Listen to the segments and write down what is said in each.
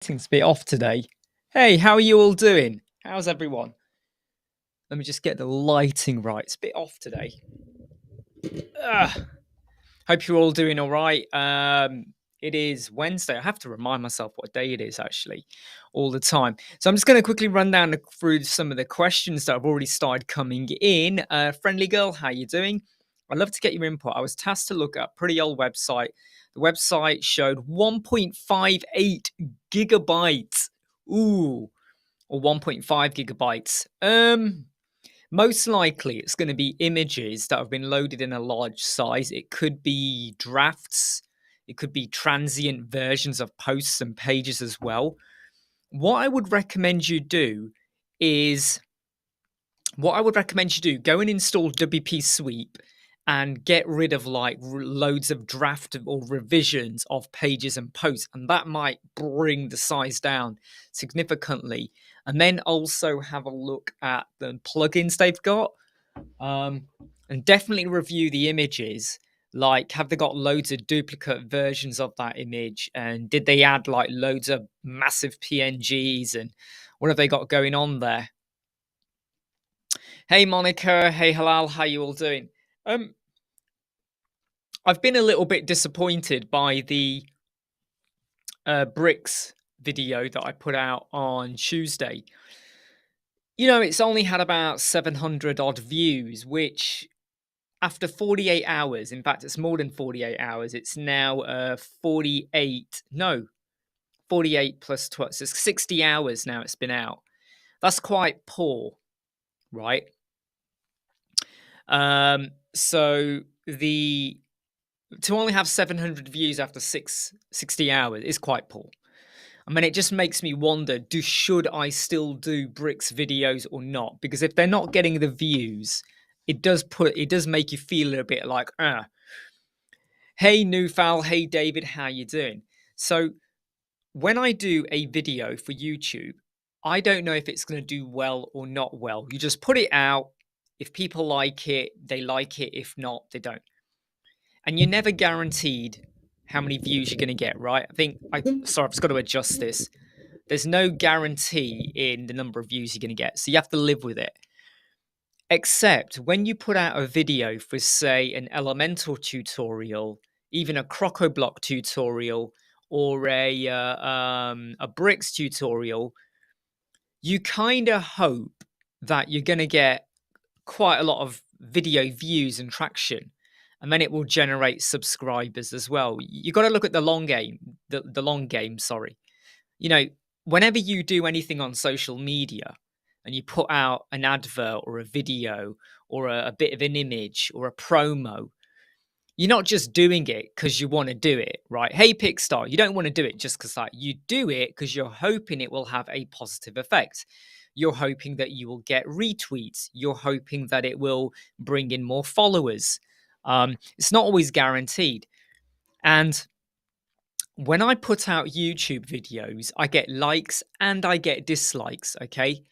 Lighting's a bit off today. Hey, how are you all doing? How's everyone? Let me just get the lighting right. It's a bit off today. Hope you're all doing all right. It is Wednesday. I have to remind myself what day it is actually all the time. So I'm just going to quickly run down through some of the questions that have already started coming in. Friendly girl, how you doing? I'd love to get your input. I was tasked to look at a pretty old website. The website showed 1.58 gigabytes. Ooh, or 1.5 gigabytes. Most likely it's going to be images that have been loaded in a large size. It could be drafts. It could be transient versions of posts and pages as well. What I would recommend you do is go and install WP Sweep and get rid of like loads of draft or revisions of pages and posts, and that might bring the size down significantly. And then also have a look at the plugins they've got, and definitely review the images. Like, have they got loads of duplicate versions of that image, and did they add like loads of massive PNGs, and what have they got going on there? Hey Monica, hey Halal, how you all doing? I've been a little bit disappointed by the bricks video that I put out on Tuesday. You know, it's only had about 700 odd views, which after 48 hours, in fact, it's more than 48 hours. It's now 48 plus 12. So it's 60 hours now it's been out. That's quite poor, right? So to only have 700 views after 60 hours is quite poor. I mean, it just makes me wonder, should I still do bricks videos or not? Because if they're not getting the views, it does make you feel a bit like, Hey Newfal, hey David, how you doing? So when I do a video for YouTube, I don't know if it's going to do well or not well. You just put it out. If people like it, they like it. If not, they don't. And you're never guaranteed how many views you're going to get, right? I've just got to adjust this. There's no guarantee in the number of views you're going to get. So you have to live with it. Except when you put out a video for, say, an Elementor tutorial, even a Crocoblock tutorial, or a bricks tutorial, you kind of hope that you're going to get quite a lot of video views and traction, and then it will generate subscribers as well. You got to look at the long game. The long game, sorry. You know, whenever you do anything on social media and you put out an advert or a video or a bit of an image or a promo, you're not just doing it because you want to do it, right? Hey, Pickstar, you don't want to do it just because you do it because you're hoping it will have a positive effect. You're hoping that you will get retweets. You're hoping that it will bring in more followers. It's not always guaranteed. And when I put out YouTube videos, I get likes and I get dislikes, okay?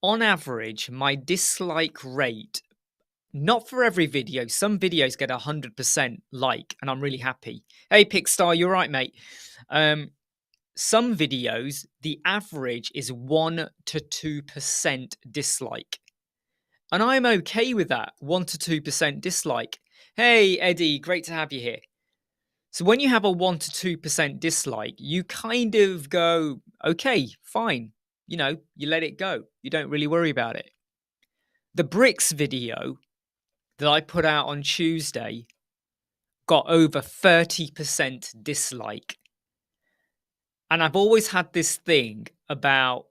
On average, my dislike rate, not for every video, some videos get 100% like, and I'm really happy. Hey, Pickstar, you're right, mate. Some videos, the average is 1 to 2% dislike. And I'm okay with that, 1 to 2% dislike. Hey, Eddie, great to have you here. So when you have a 1 to 2% dislike, you kind of go, okay, fine. You know, you let it go. You don't really worry about it. The bricks video that I put out on Tuesday got over 30% dislike. And I've always had this thing about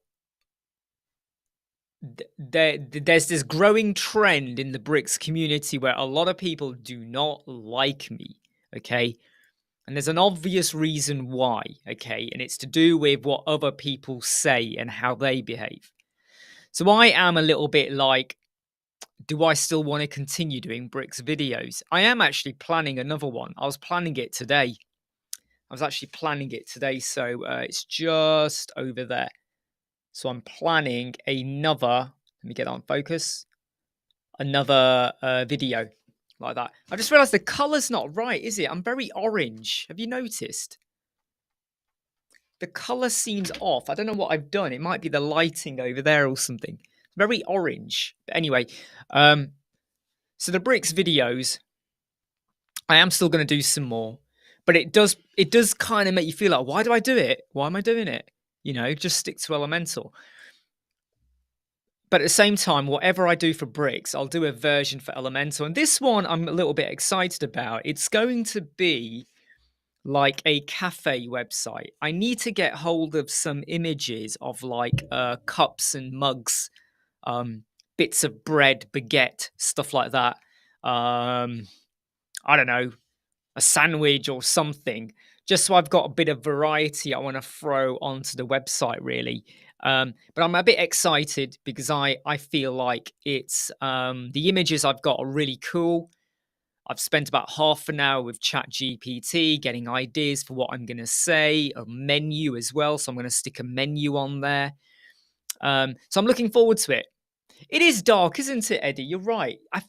there's this growing trend in the bricks community where a lot of people do not like me, okay? And there's an obvious reason why, okay? And it's to do with what other people say and how they behave. So I am a little bit like, do I still want to continue doing bricks videos? I am actually planning another one. I was planning it today. So it's just over there. So I'm planning another, let me get on focus, another video like that. I just realized the color's not right, is it? I'm very orange. Have you noticed? the color seems off. I don't know what I've done. It might be the lighting over there or something. It's very orange. But anyway, so the bricks videos, I am still going to do some more, but it does kind of make you feel like, why do I do it? Why am I doing it? You know, just stick to Elemental. But at the same time, whatever I do for bricks, I'll do a version for Elemental. And this one I'm a little bit excited about. It's going to be like a cafe website. I need to get hold of some images of like cups and mugs, bits of bread, baguette, stuff like that. I don't know, a sandwich or something, just so I've got a bit of variety I want to throw onto the website, really. But I'm a bit excited because I feel like it's the images I've got are really cool. I've spent about half an hour with ChatGPT getting ideas for what I'm going to say, a menu as well. So I'm going to stick a menu on there. So I'm looking forward to it. It is dark, isn't it, Eddie? You're right. I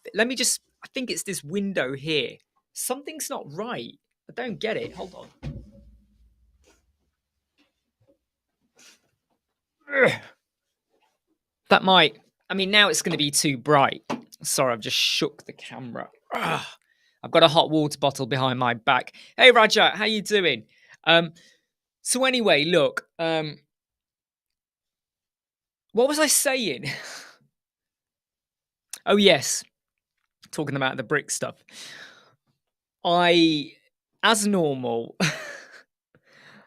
think it's this window here. Something's not right. I don't get it. Hold on. Ugh. That might. I mean, now it's going to be too bright. Sorry, I've just shook the camera. Ugh. I've got a hot water bottle behind my back. Hey, Raja, how you doing? So anyway, look. What was I saying? Oh yes, talking about the brick stuff. As normal,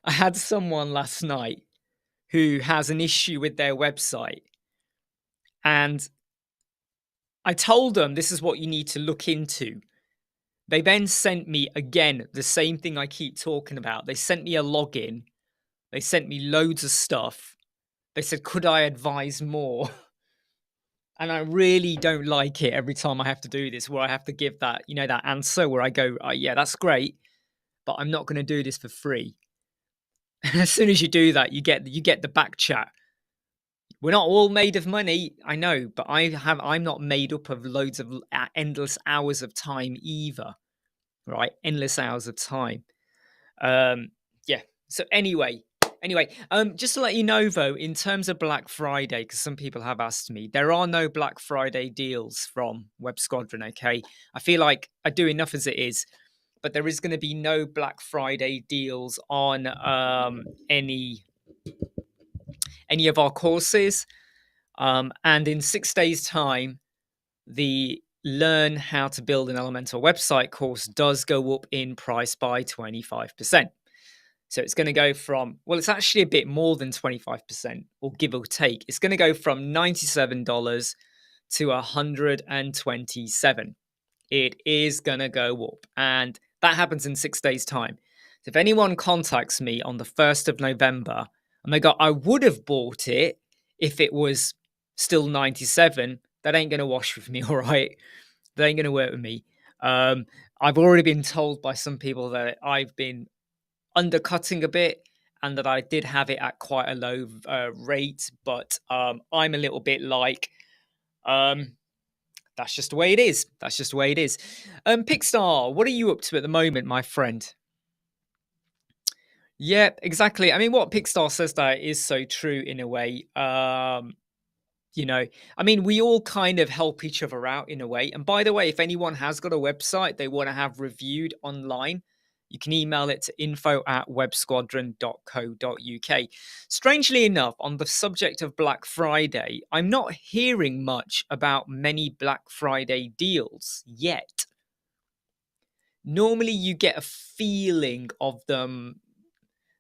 I had someone last night who has an issue with their website, and I told them this is what you need to look into. They then sent me again the same thing I keep talking about. They sent me a login. They sent me loads of stuff. They said, could I advise more? And I really don't like it every time I have to do this, where I have to give that, that answer where I go, yeah, that's great, but I'm not going to do this for free. And as soon as you do that, you get the back chat. We're not all made of money, I know, but I'm not made up of loads of endless hours of time either, right? Endless hours of time. Yeah. So anyway, just to let you know though, in terms of Black Friday, because some people have asked me, there are no Black Friday deals from Web Squadron. Okay, I feel like I do enough as it is, but there is going to be no Black Friday deals on any of our courses. And in 6 days' time, the Learn How to Build an Elemental Website course does go up in price by 25%. So it's going to go from, well, it's actually a bit more than 25%, or give or take. It's going to go from $97 to $127. It is going to go up. And that happens in 6 days' time. So if anyone contacts me on the 1st of November and they go, I would have bought it if it was still 97, that ain't going to wash with me, all right? That ain't going to work with me. I've already been told by some people that I've been undercutting a bit and that I did have it at quite a low rate, but I'm a little bit like, that's just the way it is. That's just the way it is. Pickstar, what are you up to at the moment, my friend? Yeah, exactly. I mean, what Pickstar says there is so true in a way. I mean, we all kind of help each other out in a way. And by the way, if anyone has got a website they want to have reviewed online, you can email it to info@websquadron.co.uk. Strangely enough, on the subject of Black Friday, I'm not hearing much about many Black Friday deals yet. Normally, you get a feeling of them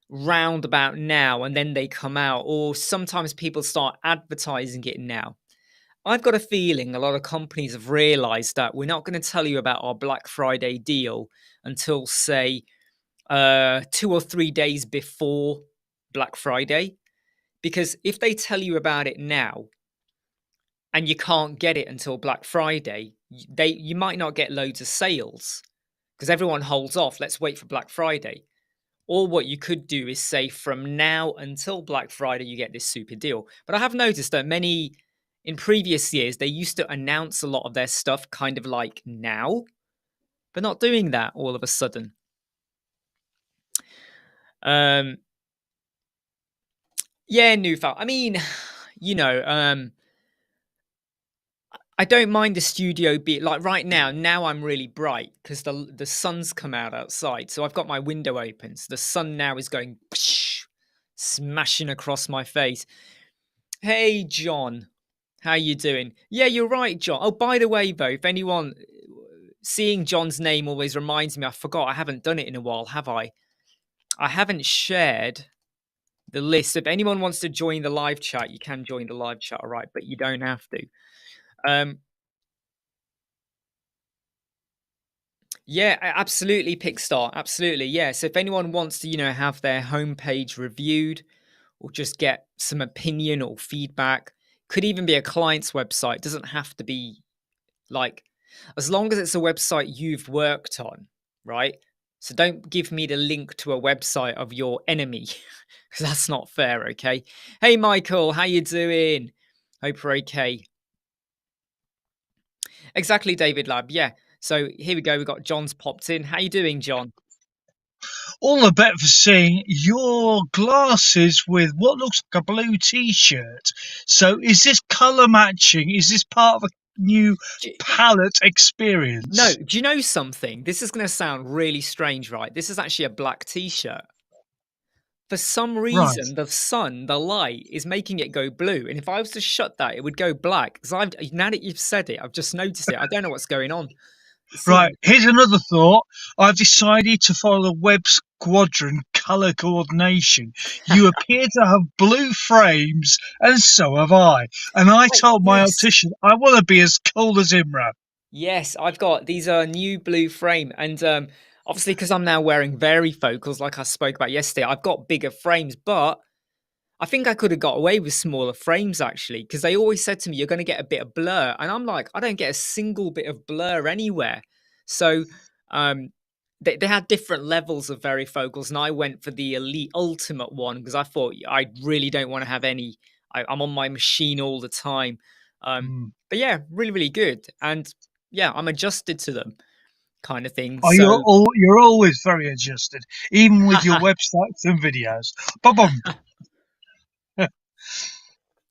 round about now and then they come out, or sometimes people start advertising it now. I've got a feeling a lot of companies have realized that we're not going to tell you about our Black Friday deal until, say, 2 or 3 days before Black Friday. Because if they tell you about it now and you can't get it until Black Friday, you might not get loads of sales because everyone holds off. Let's wait for Black Friday. Or what you could do is say from now until Black Friday, you get this super deal. But I have noticed that in previous years, they used to announce a lot of their stuff kind of like now, but not doing that all of a sudden. Yeah, new file. I mean, you know, I don't mind the studio being like right now. Now I'm really bright because the sun's come out outside, so I've got my window open. So the sun now is going smashing across my face. Hey, John, how you doing? Yeah, you're right, John. Oh, by the way, though, if anyone seeing John's name always reminds me, I forgot I haven't done it in a while, have I? I haven't shared the list. If anyone wants to join the live chat, you can join the live chat, all right? But you don't have to. Um, Yeah, absolutely, Pickstar. Absolutely, yeah. So if anyone wants to, have their homepage reviewed or just get some opinion or feedback, could even be a client's website. Doesn't have to be like, as long as it's a website you've worked on, right? So don't give me the link to a website of your enemy, because that's not fair. Okay. Hey, Michael, how you doing? Hope you're okay. Exactly, David Lab. Yeah. So here we go. We got John's popped in. How you doing, John? All the better for seeing your glasses with what looks like a blue t-shirt. So is this colour matching? Is this part of a new palette No, experience? do you know something? This is going to sound really strange, right? This is actually a black t-shirt. For some Right. reason, the sun, the light, is making it go blue. And if I was to shut that, it would go black. Because now that you've said it, I've just noticed it. I don't know what's going on. It Right. seems Here's another thought. I've decided to follow the web squadron colour coordination. You appear to have blue frames, and so have I. And I Wait, told my yes. optician I want to be as cool as Imra. Yes, I've got these are new blue frame, and obviously because I'm now wearing varifocals, like I spoke about yesterday, I've got bigger frames, but I think I could have got away with smaller frames actually, because they always said to me, "You're going to get a bit of blur," and I'm like, I don't get a single bit of blur anywhere. So, um, they had different levels of varifocals, and I went for the elite ultimate one because I thought I really don't want to have any. I'm on my machine all the time, Hmm. but yeah, really, really good, and yeah, I'm adjusted to them, kind of thing. Oh, So, you're always very adjusted, even with your websites and videos. Bum.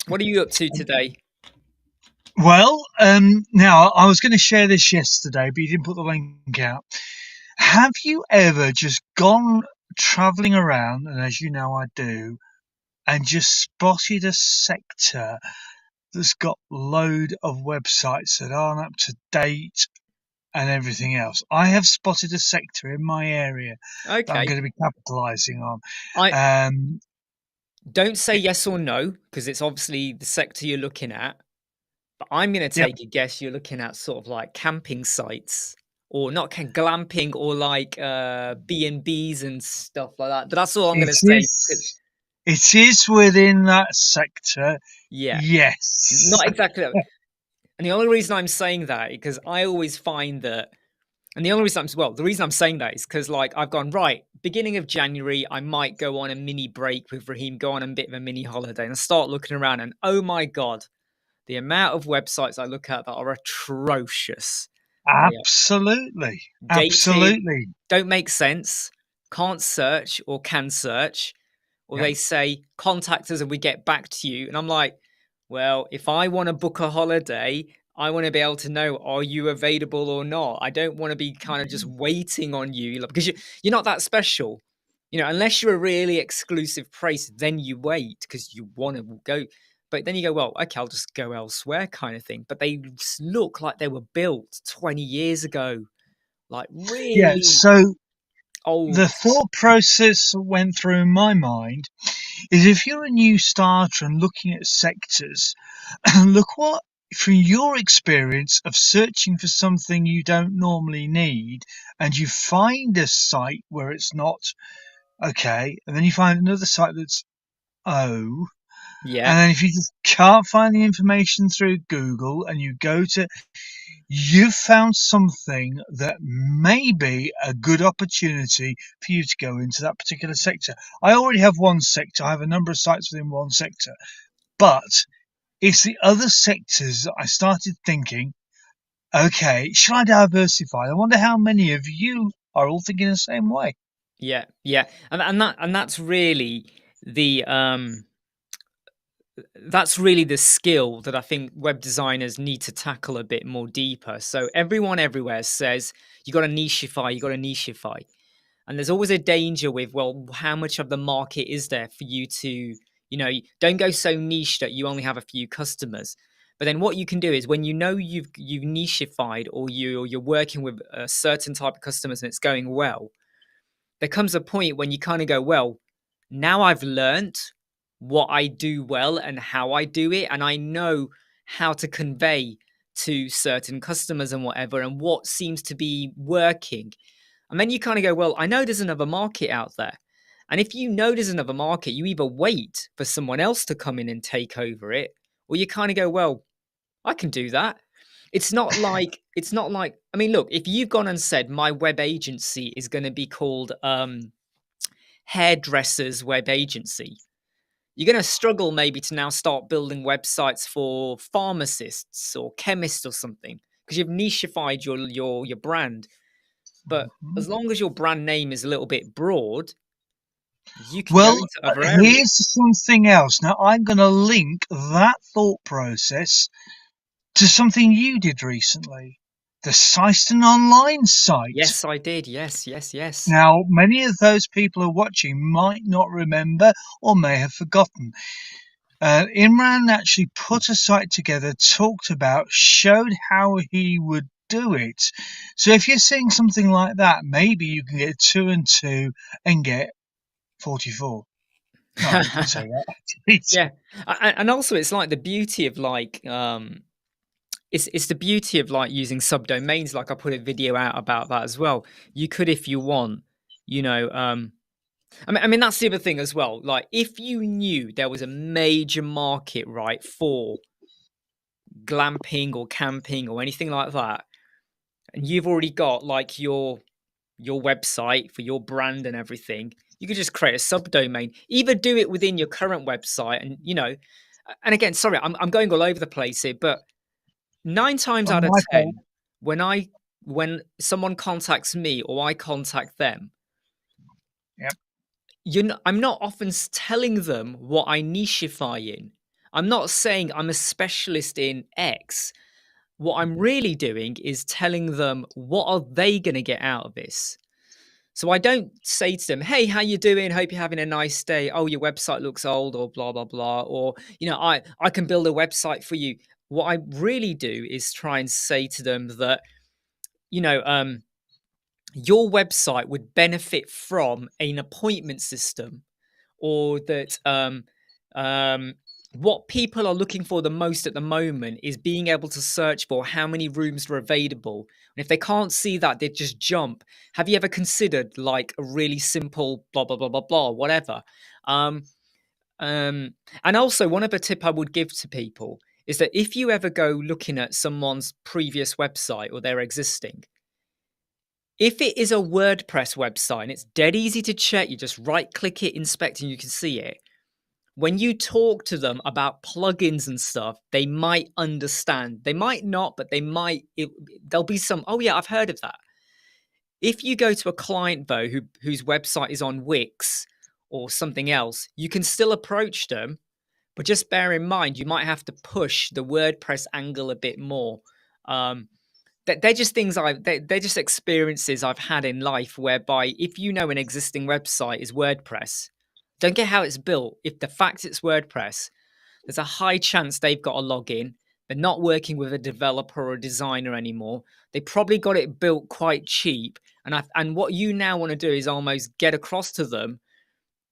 what are you up to today? Well, now I was going to share this yesterday, but you didn't put the link out. Have you ever just gone traveling around, and as you know, I do, and just spotted a sector that's got load of websites that aren't up to date and everything else? I have spotted a sector in my area that I'm Okay, going to be capitalizing on. I Um, don't say yes or no because it's obviously the sector you're looking at. But I'm going to yep, take a guess you're looking at sort of like camping sites or not glamping or like B&Bs and stuff like that. But that's all I'm going it to say. is. It is within that sector. Yeah, Yes. not exactly. And the only reason I'm saying that is because I always find that, and the only reason the reason I'm saying that is because like I've gone right beginning of January, I might go on a mini break with Raheem, go on a bit of a mini holiday, and start looking around, and oh my god, the amount of websites I look at that are atrocious. They are Absolutely. dated, Absolutely. don't make sense, can't search or can search, or Yep. they say contact us and we get back to you. And I'm like, well, if I want to book a holiday, I want to be able to know are you available or not. I don't want to be kind of just waiting on you because you're not that special. Unless you're a really exclusive price, then you wait because you want to go. But then you go, well, okay, I'll just go elsewhere, kind of thing. But they look like they were built 20 years ago, like Yeah. really So old. the thought process that went through my mind is if you're a new starter and looking at sectors, look what, from your experience of searching for something you don't normally need, and you find a site where it's not okay, and then you find another site that's oh, Yeah, and then if you just can't find the information through Google and you go to, you've found something that may be a good opportunity for you to go into that particular sector. I already have one sector, I have a number of sites within one sector, but it's the other sectors that I started thinking, okay, should I diversify? I wonder how many of you are all thinking the same way. yeah, yeah. And that's really the that's really the skill that I think web designers need to tackle a bit more deeper. So everyone everywhere says you got to nicheify, you got to nicheify. And there's always a danger with, well, how much of the market is there for you to, don't go so niche that you only have a few customers. But then what you can do is when you know you've nicheified, or you're working with a certain type of customers and it's going well, there comes a point when you kind of go, well, now I've learned what I do well and how I do it, and I know how to convey to certain customers and whatever, and what seems to be working. And then you kind of go, well, I know there's another market out there. And if you know there's another market, you either wait for someone else to come in and take over it, or you kind of go, well, I can do that. It's not like I mean, look, if you've gone and said my web agency is going to be called Hairdressers Web Agency, you're going to struggle maybe to now start building websites for pharmacists or chemists or something, because you've nicheified your brand. But as long as your brand name is a little bit broad, you can go Well, into other areas. here's something else. Now, I'm going to link that thought process to something you did recently, the Syston Online site. Yes, I did. Yes, yes, yes. Now, many of those people who are watching might not remember or may have forgotten. Imran actually put a site together, talked about, showed how he would do it. So if you're seeing something like that, maybe you can get 2 and 2 and get 44. No, I didn't say that. Yeah, and also it's like the beauty of it's the beauty of like using subdomains. Like I put a video out about that as well. You could, if you want, you know, I mean that's the other thing as well. Like if you knew there was a major market, right, for glamping or camping or anything like that, and you've already got like your website for your brand and everything, you could just create a subdomain. Either do it within your current website, and and again, sorry, I'm going all over the place here, but 9 times On out of my fault. 10, when someone contacts me or I contact them, Yep. I'm not often telling them what I nicheify in. I'm not saying I'm a specialist in X. What I'm really doing is telling them what are they going to get out of this. So I don't say to them, "Hey, how you doing? Hope you're having a nice day. Oh, your website looks old," or blah blah blah, or I can build a website for you. What I really do is try and say to them that you know um, your website would benefit from an appointment system, or that um, what people are looking for the most at the moment is being able to search for how many rooms are available. And if they can't see that, they just jump. Have you ever considered like a really simple blah blah blah blah blah whatever? Um, and also, one other tip I would give to people is that if you ever go looking at someone's previous website or their existing, if it is a WordPress website and it's dead easy to check, you just right click it, inspect, and you can see it. When you talk to them about plugins and stuff, they might understand. They might not, but there'll be some, oh yeah, I've heard of that. If you go to a client though whose website is on Wix or something else, you can still approach them, but just bear in mind you might have to push the WordPress angle a bit more. They're just things they're just experiences I've had in life, whereby if you know an existing website is WordPress, don't care how it's built. If the fact it's WordPress, there's a high chance they've got a login. They're not working with a developer or a designer anymore. They probably got it built quite cheap. And what you now want to do is almost get across to them.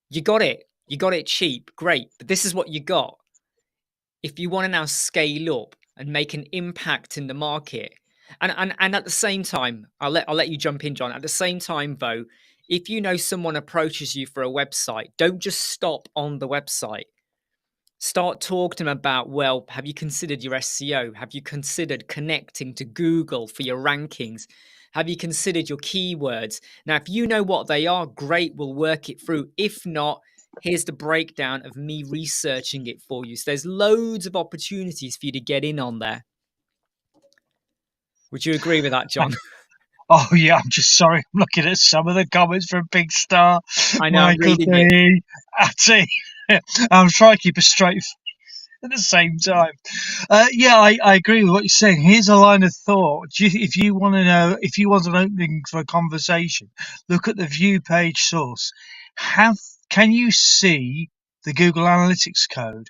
You got it. You got it cheap. Great. But this is what you got. If you want to now scale up and make an impact in the market, and at the same time, I'll let you jump in, John. At the same time, though, if you know someone approaches you for a website, don't just stop on the website. Start talking to them about, well, have you considered your SEO? Have you considered connecting to Google for your rankings? Have you considered your keywords? Now, if you know what they are, great, we'll work it through. If not, here's the breakdown of me researching it for you. So there's loads of opportunities for you to get in on there. Would you agree with that, John? Oh yeah, I'm just sorry. I'm looking at some of the comments from Big Star, I know, I'm Michael reading it. D, Atty. I'm trying to keep a straight. at the same time. Yeah, I agree with what you're saying. Here's a line of thought. If you want to know, if you want an opening for a conversation, look at the view page source. Have Can you see the Google Analytics code?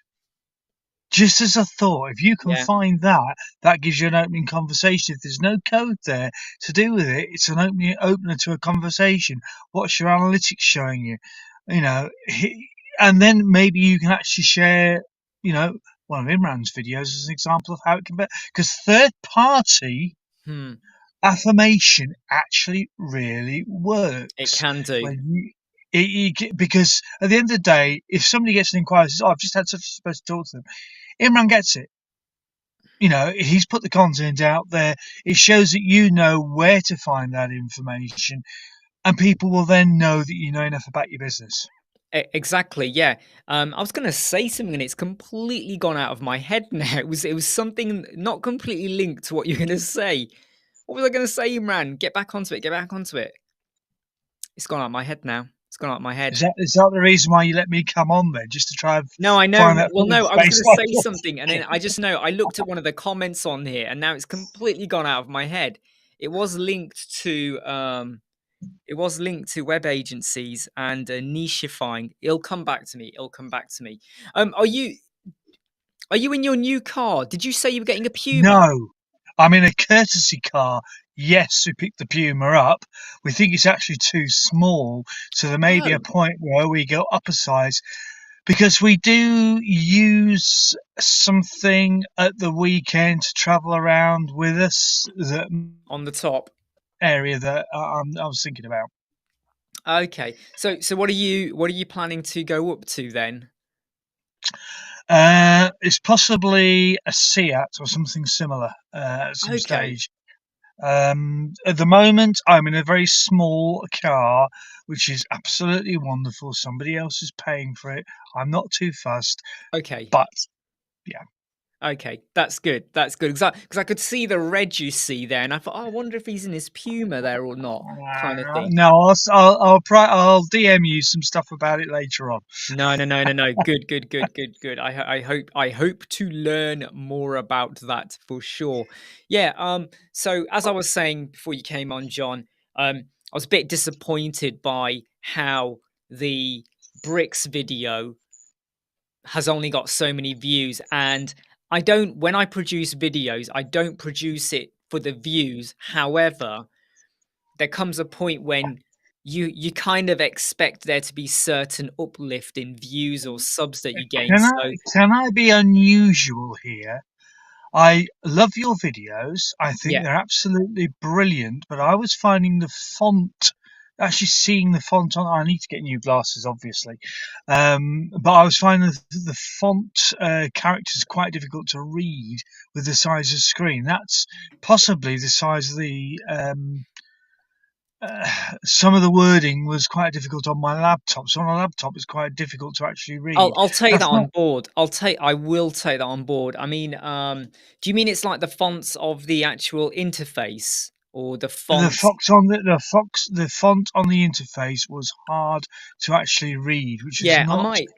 Just as a thought, if you can Yeah. find that, that gives you an opening conversation. If there's no code there to do with it, it's an opener to a conversation. What's your analytics showing you? You know, and then maybe you can actually share, you know, one of Imran's videos as an example of how it can be. Because third party Hmm. affirmation actually really It works can do. when because at the end of the day, if somebody gets an inquiry and says, "Oh, I've just had such a supposed to talk to them," Imran gets it. You know, he's put the content out there. It shows that you know where to find that information, and people will then know that you know enough about your business. Exactly, yeah. I was going to say something and it's completely gone out of my head now. It was something not completely linked to what you're going to say. What was I going to say, Imran? Get back onto it. Get back onto it. It's gone out of my head now. It's gone out of my head. Is that the reason why you let me come on there, just to try and No, I know. find that Well, little no, I was space going to like say this? something, and then I just know I looked at one of the comments on here, and now it's completely gone out of my head. It was linked to web agencies and nichifying. It'll come back to me. It'll come back to me. Are you in your new car? Did you say you were getting a Puma? No, I'm in a courtesy car. Yes, we picked the Puma up. We think it's actually too small, so there may be a Oh, point where we go up a size because we do use something at the weekend to travel around with us. The on the top. area that I was thinking about. Okay. So what are you planning to go up to then? It's possibly a Seat or something similar at some Okay. stage. At the moment, I'm in a very small car, which is absolutely wonderful. Somebody else is paying for it. I'm not too fussed, Okay. but yeah. Okay. That's good. That's good. Because I could see the red you see there, and I thought, oh, I wonder if he's in his Puma there or not, kind of thing. No, I'll DM you some stuff about it later on. No, no, no, no, no. Good, good, good, good, good. I hope to learn more about that for sure. Yeah. So as I was saying before you came on, John, I was a bit disappointed by how the bricks video has only got so many views, and when I produce videos, I don't produce it for the views. However, there comes a point when you kind of expect there to be certain uplift in views or subs that you gain. Can So I be unusual here? I love your videos. I think yeah, they're absolutely brilliant, but I was finding the font, actually seeing the font on. I need to get new glasses, obviously, but I was finding the font characters quite difficult to read with the size of screen. That's possibly the size of the. Some of the wording was quite difficult on my laptop. So on a laptop, it's quite difficult to actually I'll read. I'll take that That's on not board. I will take that on board. I mean, do you mean it's like the fonts of the actual interface or the fonts? the font on the interface was hard to actually read, which is Yeah, I not. might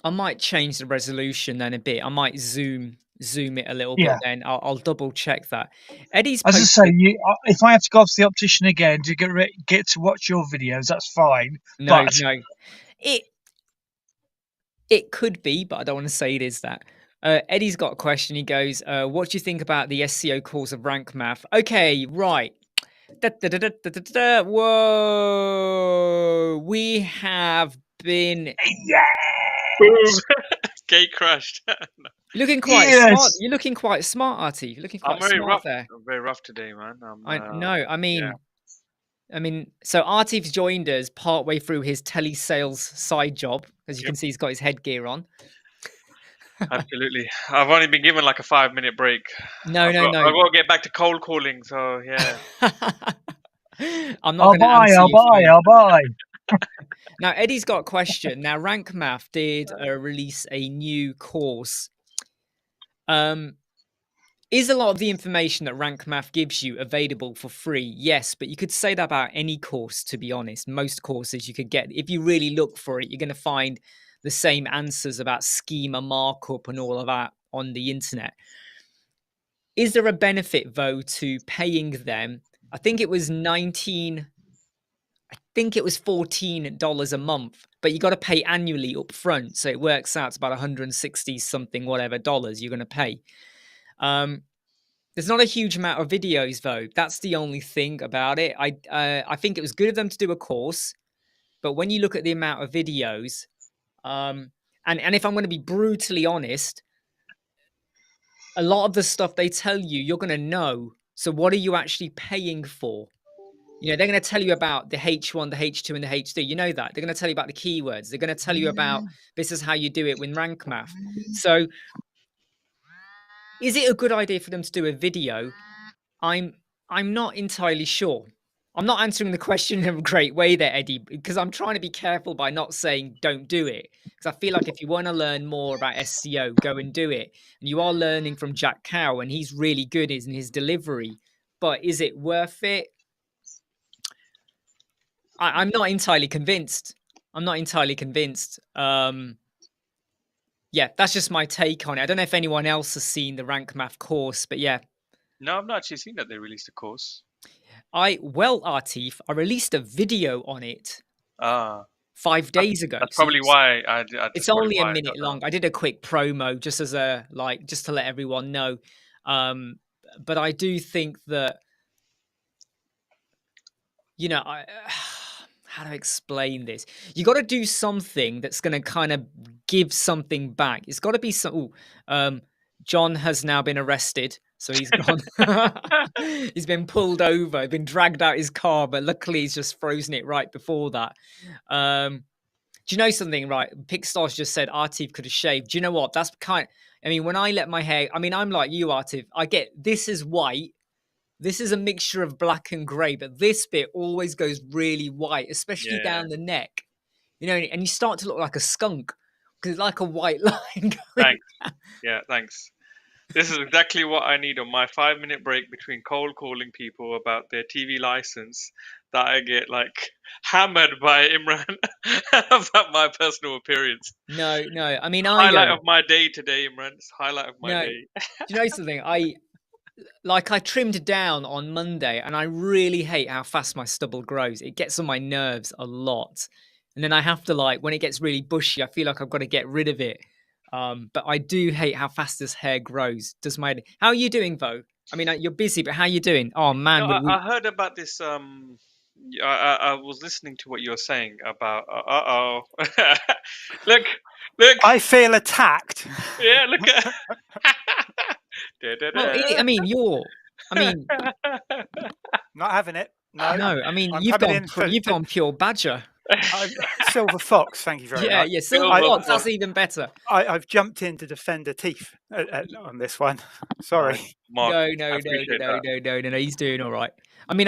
I might change the resolution then a bit. I might zoom it a little bit Yeah, then. I'll double check that. Eddie's as I say, posted. if I have to go to the optician again to get to watch your videos, that's fine. No, But no. It it could be, but I don't want to say it is that. Eddie's got a question. He goes, "What do you think about the SEO course of rank math?" Okay, right. Da, da, da, da, da, da, da. Whoa, we have been. Boom! Gate crashed. You're looking quite smart. yes, You're looking quite smart, Artie. You're looking I'm quite very smart rough. there. I'm very rough today, man. I no. I Yeah, mean, so Artif's joined us partway through his telesales side job, as you yep, can see, he's got his headgear on. absolutely. I've only been given like a 5 minute break. No, no, no. I've got to get back to cold calling. So yeah, I'm not going to answer I'll your buy, phone. I'll buy. Now, Eddie's got a question. Now, Rank Math did release a new course. Um, is a lot of the information that Rank Math gives you available for free? Yes, but you could say that about any course, to be honest. Most courses you could get, if you really look for it, you're going to find the same answers about schema markup and all of that on the internet. Is there a benefit though to paying them? I think it was $14 a month, but you got to pay annually up front. So it works out to about 160 something, whatever dollars you're going to pay. There's not a huge amount of videos though. That's the only thing about it. I think it was good of them to do a course, but when you look at the amount of videos, and if I'm going to be brutally honest, a lot of the stuff they tell you, you're going to know. So what are you actually paying for? You know, they're going to tell you about the H1, the H2, and the H3. You know that. They're going to tell you about the keywords. They're going to tell you about this is how you do it with rank math. So is it a good idea for them to do a video? I'm not entirely sure. I'm not answering the question in a great way there, Eddie, because I'm trying to be careful by not saying don't do it. Because I feel like if you want to learn more about SEO, go and do it. And you are learning from Jack Cow, and he's really good in his delivery. But is it worth it? I'm not entirely convinced. I'm not entirely convinced. Yeah, that's just my take on it. I don't know if anyone else has seen the Rank Math course, but yeah. No, I've not actually seen that they released a course. Artif, I released a video on it 5 days ago. That's probably why It's only a minute long. I did a quick promo just as just to let everyone know. But I do think that, you know, how do I explain this? You got to do something that's going to kind of give something back. It's got to be some. John has now been arrested, so he's gone. He's been pulled over, been dragged out his car, but luckily he's just frozen it right before that. Do you know something? Right, Pickstars just said Artif could have shaved. Do you know what? That's kind. I mean, when I let my hair, I mean, I'm like you, Artif. I get this is white. This is a mixture of black and grey, but this bit always goes really white, especially down the neck. You know, and you start to look like a skunk because it's like a white line. Thanks. Yeah, thanks. This is exactly what I need on my 5-minute break between cold calling people about their TV license. That I get like hammered by Imran about my personal appearance. No. I mean, highlight of my day today, Imran. It's highlight of my day. Do you know something? I trimmed down on Monday, and I really hate how fast my stubble grows. It gets on my nerves a lot, and then I have to when it gets really bushy, I feel like I've got to get rid of it. But I do hate how fast this hair grows. How are you doing, though? I mean, you're busy, but how are you doing? Oh man, I heard about this. I was listening to what you were saying about. Look! I feel attacked. Yeah, look at. Well, I mean, not having it. No, I mean, you've gone pure badger. Silver fox, thank you very much. Yeah, silver fox. That's even better. I've jumped in to defend a teeth on this one. Sorry. Mark, No. He's doing all right. I mean,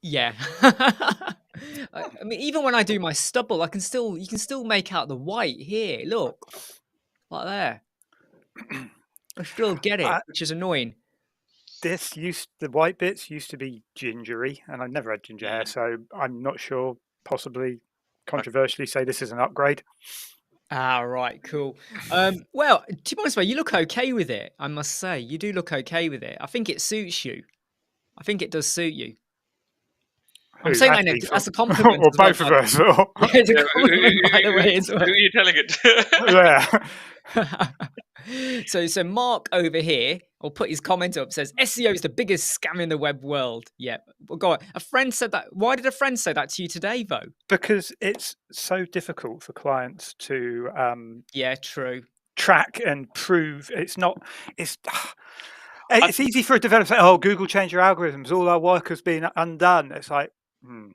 yeah. I mean, even when I do my stubble, you can still make out the white here. Look, like there. I still get it, which is annoying. The white bits used to be gingery, and I've never had ginger hair, so I'm not sure. Possibly, controversially, say this is an upgrade. Right, cool. Well, to be honest, you look okay with it. I must say, you do look okay with it. I think it suits you. I think it does suit you. I'm saying that as a compliment. Or both of us. It's a compliment, by the way, as well. Who are you telling it to? Yeah. So Mark over here, will put his comment up, says SEO is the biggest scam in the web world. Yeah, well, go on. A friend said that. Why did a friend say that to you today, though? Because it's so difficult for clients to true, track and prove. It's easy for a developer to say, "Oh, Google changed your algorithms. All our work has been undone." It's like, No,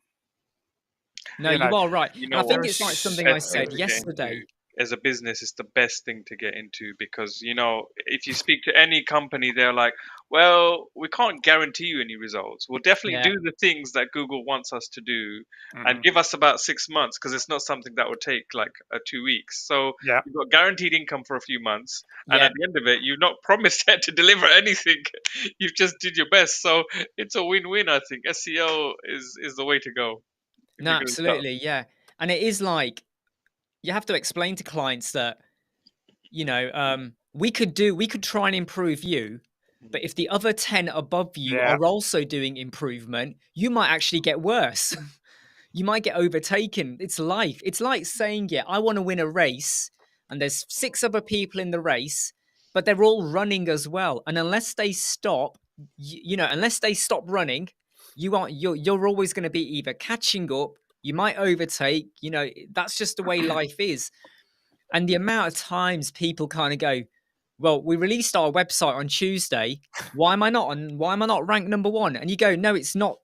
you are right. I think it's like something I said yesterday. As a business, it's the best thing to get into because, if you speak to any company, they're like, well, we can't guarantee you any results. We'll definitely do the things that Google wants us to do and give us about 6 months because it's not something that would take like 2 weeks. So you've got guaranteed income for a few months. And at the end of it, you've not promised to deliver anything. You've just did your best. So it's a win-win, I think. SEO is the way to go. No, absolutely, yeah. And it is like, you have to explain to clients that, you know, we could try and improve you, but if the other 10 above you Yeah. are also doing improvement, you might actually get worse. You might get overtaken. It's life. It's like saying, yeah, I want to win a race, and there's 6 other people in the race, but they're all running as well. And unless they stop, unless they stop running, you're always going to be either catching up, you might overtake, that's just the way life is. And the amount of times people kind of go, well, we released our website on Tuesday. Why am I not ranked number 1? And you go, no, it's not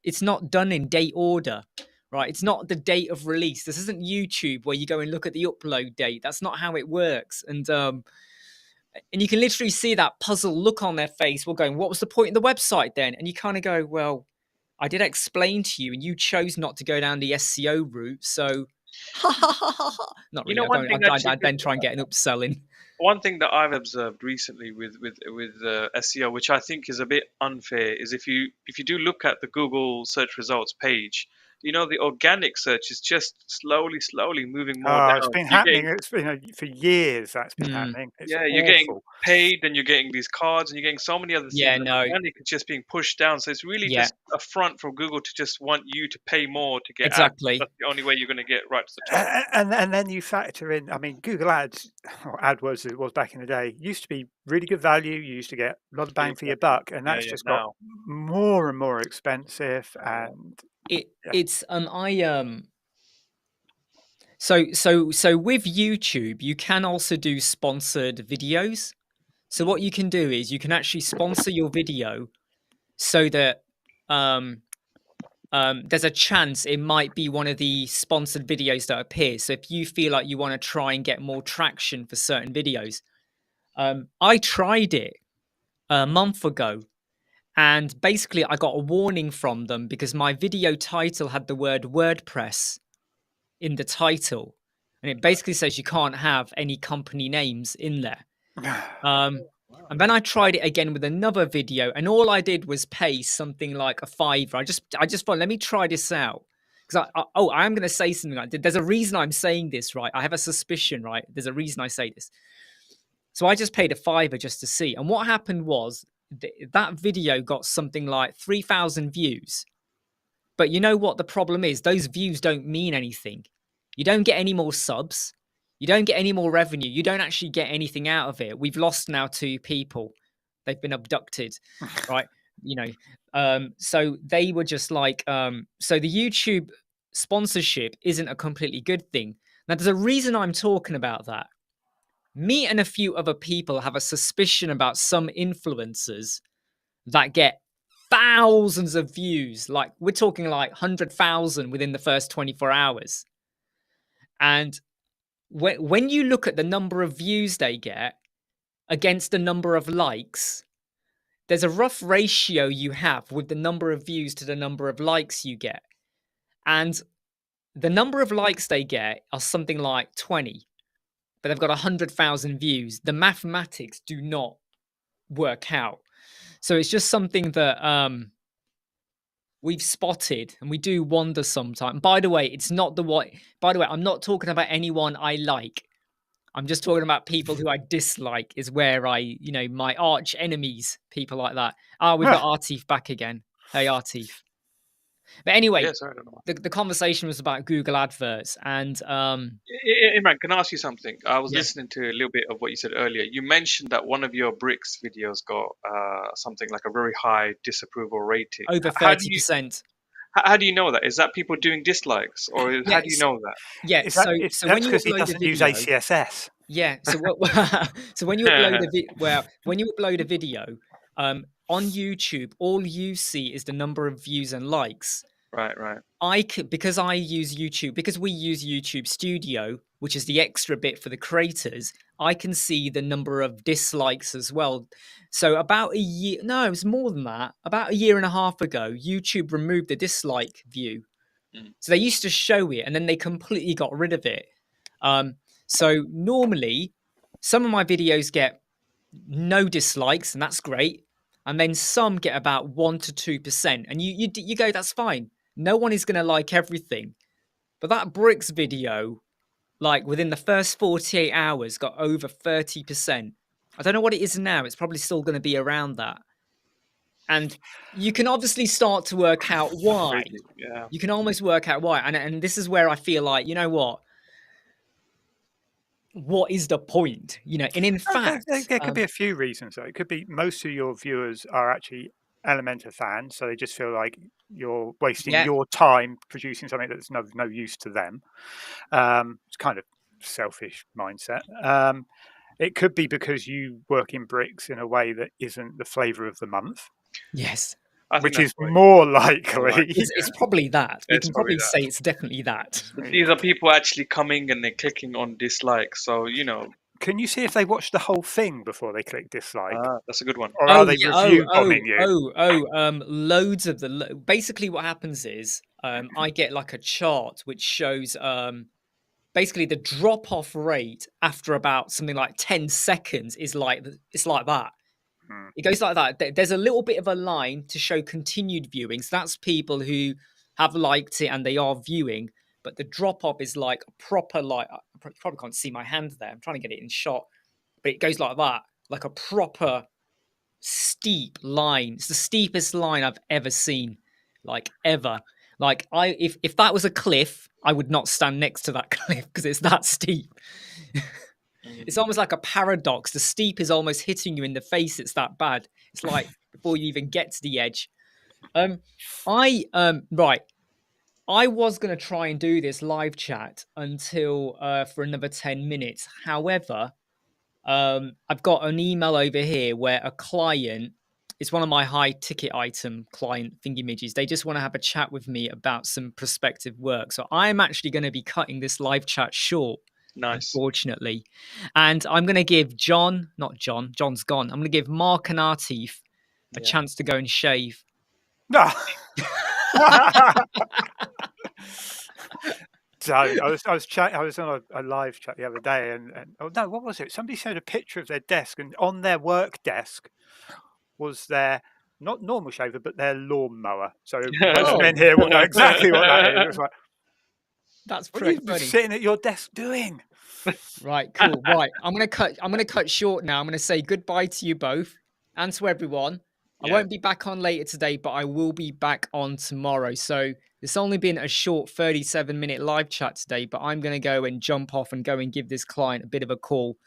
done in date order, right? It's not the date of release. This isn't YouTube where you go and look at the upload date. That's not how it works. And you can literally see that puzzled look on their face. We're going, what was the point of the website then? And you kind of go, well, I did explain to you and you chose not to go down the SEO route. So not really. One thing I then try and get an upselling. One thing that I've observed recently with SEO, which I think is a bit unfair, is if you do look at the Google search results page, the organic search is just slowly moving more down. It's been happening. It's been for years. That's been happening. It's you're awful. getting paid, and you're getting these cards, and you're getting so many other things. Yeah, no. Organic is just being pushed down. So it's really just a front for Google to just want you to pay more to get exactly. ads. That's the only way you're going to get right to the top. And then you factor in, I mean, Google Ads, or AdWords as it was back in the day, used to be really good value. You used to get a lot of bang for your buck, and that's just got more and more expensive. And So with YouTube, you can also do sponsored videos. So what you can do is you can actually sponsor your video so that there's a chance it might be one of the sponsored videos that appear. So if you feel like you want to try and get more traction for certain videos, I tried it a month ago, and basically I got a warning from them because my video title had the word WordPress in the title, and it basically says you can't have any company names in there. And then I tried it again with another video, and all I did was pay something like $5. I just thought, let me try this out, because I am going to say something like, there's a reason I'm saying this, right? I have a suspicion, right? There's a reason I say this. So I just paid $5 just to see, and what happened was that video got something like 3,000 views. But you know what the problem is? Those views don't mean anything. You don't get any more subs. You don't get any more revenue. You don't actually get anything out of it. We've lost now 2 people. They've been abducted, right? So they were just like, so the YouTube sponsorship isn't a completely good thing. Now, there's a reason I'm talking about that. Me and a few other people have a suspicion about some influencers that get thousands of views. Like, we're talking like 100,000 within the first 24 hours. And when you look at the number of views they get against the number of likes, there's a rough ratio you have with the number of views to the number of likes you get. And the number of likes they get are something like 20, but they've got 100,000 views. The mathematics do not work out. So it's just something that we've spotted, and we do wonder sometimes. By the way, I'm not talking about anyone I like. I'm just talking about people who I dislike is where my arch enemies, people like that. We've got Artif back again. Hey, Artif. But anyway, the conversation was about Google adverts, and Imran, can I ask you something? I was listening to a little bit of what you said earlier. You mentioned that one of your bricks videos got something like a very high disapproval rating. Over 30%. How do you know that? Is that people doing dislikes, or how do you know that? Yeah, so when you because he upload doesn't a video, use ACSS. Yeah, so when you upload a video, on YouTube, all you see is the number of views and likes. Right. Because we use YouTube Studio, which is the extra bit for the creators, I can see the number of dislikes as well. So about it was more than that. About a year and a half ago, YouTube removed the dislike view. So they used to show it, and then they completely got rid of it. So normally, some of my videos get no dislikes, and that's great. And then some get about 1 to 2%. And you go, that's fine. No one is going to like everything. But that bricks video like within the first 48 hours, got over 30%. I don't know what it is now. It's probably still going to be around that. And you can obviously start to work out why. Yeah. You can almost work out why. And this is where I feel like, you know what is the point? You know, and in fact, there could be a few reasons though. It could be most of your viewers are actually Elementor fans, so they just feel like you're wasting your time producing something that's no use to them. It's kind of selfish mindset. It could be because you work in bricks in a way that isn't the flavour of the month. Yes. Which is more likely. It's probably that. We can probably say it's definitely that. These are people actually coming and they're clicking on dislike. So, you know. Can you see if they watch the whole thing before they click dislike? That's a good one. Or are they review bombing you? Loads of basically what happens is I get like a chart which shows basically the drop-off rate after about something like 10 seconds is like it's like that. It goes like that. There's a little bit of a line to show continued viewing. So that's people who have liked it and they are viewing. But the drop-off is like a proper, like, I probably can't see my hand there. I'm trying to get it in shot. But it goes like that, like a proper steep line. It's the steepest line I've ever seen, like ever. Like if that was a cliff, I would not stand next to that cliff because it's that steep. It's almost like a paradox. The steep is almost hitting you in the face. It's that bad. It's like before you even get to the edge. Right. I was going to try and do this live chat until for another 10 minutes. However, I've got an email over here where a client, it's one of my high ticket item client thingy-midges. They just want to have a chat with me about some prospective work. So I'm actually going to be cutting this live chat short. Nice. Unfortunately. And I'm going to give John's gone. I'm going to give Mark and Artif a chance to go and shave. No. So I was on a live chat the other day, and oh no, what was it? Somebody showed a picture of their desk, and on their work desk was their not normal shaver, but their lawnmower. So most men here will know exactly what that is. It was like, that's what are you sitting at your desk doing? Right, cool. Right, I'm gonna cut short now. I'm gonna say goodbye to you both and to everyone. I won't be back on later today, but I will be back on tomorrow. So it's only been a short 37-minute live chat today, but I'm going to go and jump off and go and give this client a bit of a call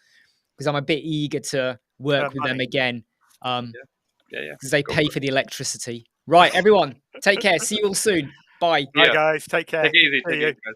because I'm a bit eager to work with them again. Because they pay for the electricity. Right, everyone, take care. See you all soon. Bye. Bye, guys. Take care. Take it easy. Take it easy, guys.